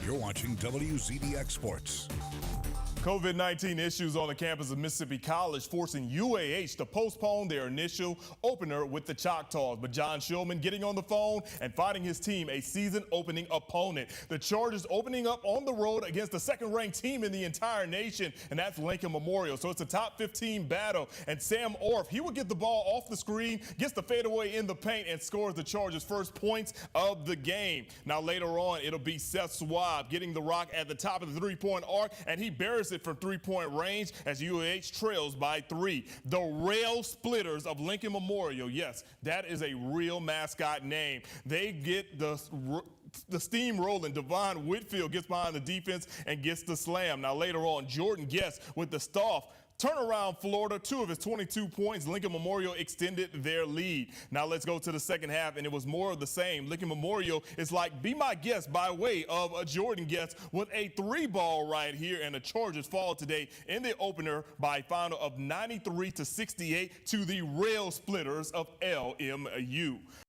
You're watching WZDX Sports. COVID-19 issues on the campus of Mississippi College forcing UAH to postpone their initial opener with the Choctaws. But John Shulman getting on the phone and finding his team a season-opening opponent. The Chargers opening up on the road against the second-ranked team in the entire nation, and that's Lincoln Memorial. So it's a top 15 battle, and Sam Orff, he will get the ball off the screen, gets the fadeaway in the paint, and scores the Chargers' first points of the game. Now later on, it'll be Seth Swab getting the rock at the top of the three-point arc, and he buries it from three-point range as UAH trails by 3. The Railsplitters of Lincoln Memorial, yes, that is a real mascot name. They get the steam rolling. Devon Whitfield gets behind the defense and gets the slam. Now later on, Jordan Guest with the Staff. Turnaround Florida, 2 of his 22 points. Lincoln Memorial extended their lead. Now let's go to the second half, and it was more of the same. Lincoln Memorial is like, be my guest by way of a Jordan Guest with a 3-ball right here, and the Chargers fall today in the opener by a final of 93-68 to the Railsplitters of LMU.